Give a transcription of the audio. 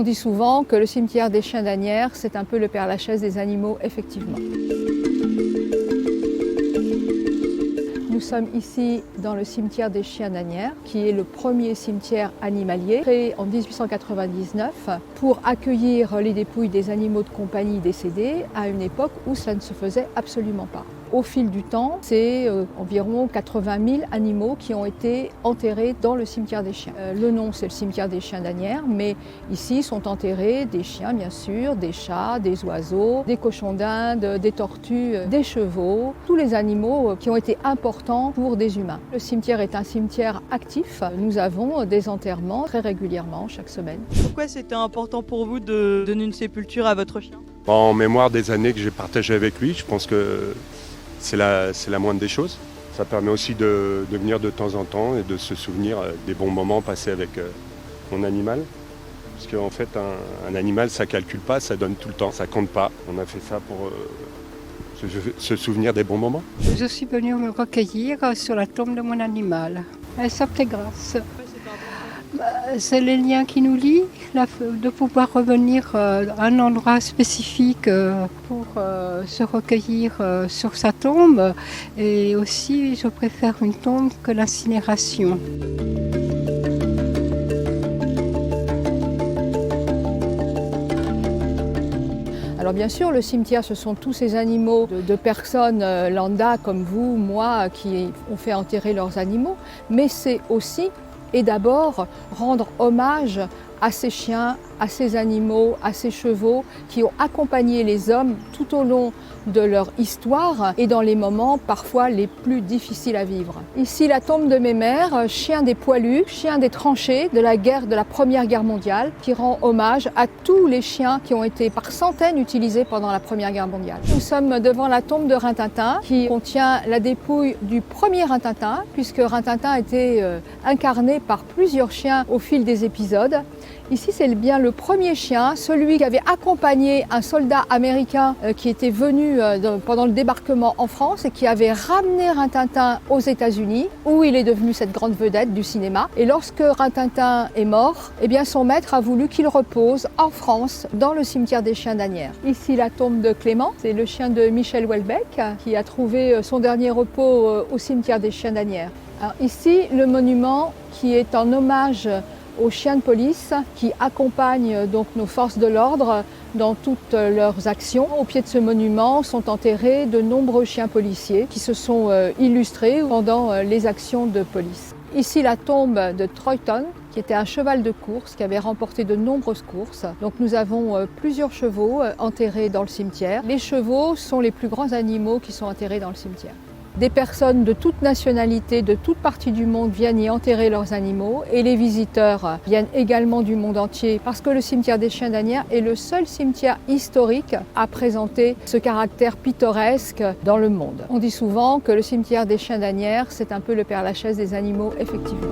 On dit souvent que le cimetière des Chiens d'Asnières, c'est un peu le Père-Lachaise des animaux, effectivement. Nous sommes ici dans le cimetière des Chiens d'Asnières, qui est le premier cimetière animalier, créé en 1899 pour accueillir les dépouilles des animaux de compagnie décédés à une époque où cela ne se faisait absolument pas. Au fil du temps, c'est environ 80 000 animaux qui ont été enterrés dans le cimetière des chiens. Le nom, c'est le cimetière des Chiens d'Asnières, mais ici sont enterrés des chiens, bien sûr, des chats, des oiseaux, des cochons d'Inde, des tortues, des chevaux, tous les animaux qui ont été importants pour des humains. Le cimetière est un cimetière actif. Nous avons des enterrements très régulièrement, chaque semaine. Pourquoi c'était important pour vous de donner une sépulture à votre chien? En mémoire des années que j'ai partagées avec lui, je pense que c'est la moindre des choses. Ça permet aussi de venir de temps en temps et de se souvenir des bons moments passés avec mon animal. Parce qu'en fait, un animal, ça ne calcule pas, ça donne tout le temps, ça ne compte pas. On a fait ça pour se souvenir des bons moments. Je suis venue me recueillir sur la tombe de mon animal. Elle s'appelait Grâce. C'est les liens qui nous lient, de pouvoir revenir à un endroit spécifique pour se recueillir sur sa tombe. Et aussi, je préfère une tombe que l'incinération. Alors bien sûr, le cimetière, ce sont tous ces animaux de personnes lambda comme vous, moi, qui ont fait enterrer leurs animaux, mais c'est aussi et d'abord rendre hommage à ces chiens, à ces animaux, à ces chevaux qui ont accompagné les hommes tout au long de leur histoire et dans les moments parfois les plus difficiles à vivre. Ici, la tombe de mes mères, chien des poilus, chien des tranchées de la Première Guerre mondiale, qui rend hommage à tous les chiens qui ont été par centaines utilisés pendant la Première Guerre mondiale. Nous sommes devant la tombe de Rintintin, qui contient la dépouille du premier Rintintin, puisque Rintintin a été incarné par plusieurs chiens au fil des épisodes. Ici, c'est bien le premier chien, celui qui avait accompagné un soldat américain qui était venu pendant le débarquement en France et qui avait ramené Rintintin aux États-Unis, où il est devenu cette grande vedette du cinéma. Et lorsque Rintintin est mort, eh bien, son maître a voulu qu'il repose en France, dans le cimetière des Chiens d'Asnières. Ici, la tombe de Clément, c'est le chien de Michel Houellebecq qui a trouvé son dernier repos au cimetière des Chiens d'Asnières. Alors, ici, le monument qui est en hommage aux chiens de police qui accompagnent donc nos forces de l'ordre dans toutes leurs actions. Au pied de ce monument sont enterrés de nombreux chiens policiers qui se sont illustrés pendant les actions de police. Ici, la tombe de Troyton, qui était un cheval de course qui avait remporté de nombreuses courses. Donc nous avons plusieurs chevaux enterrés dans le cimetière. Les chevaux sont les plus grands animaux qui sont enterrés dans le cimetière. Des personnes de toute nationalité, de toute partie du monde viennent y enterrer leurs animaux et les visiteurs viennent également du monde entier parce que le cimetière des Chiens d'Asnières est le seul cimetière historique à présenter ce caractère pittoresque dans le monde. On dit souvent que le cimetière des Chiens d'Asnières, c'est un peu le Père-Lachaise des animaux, effectivement.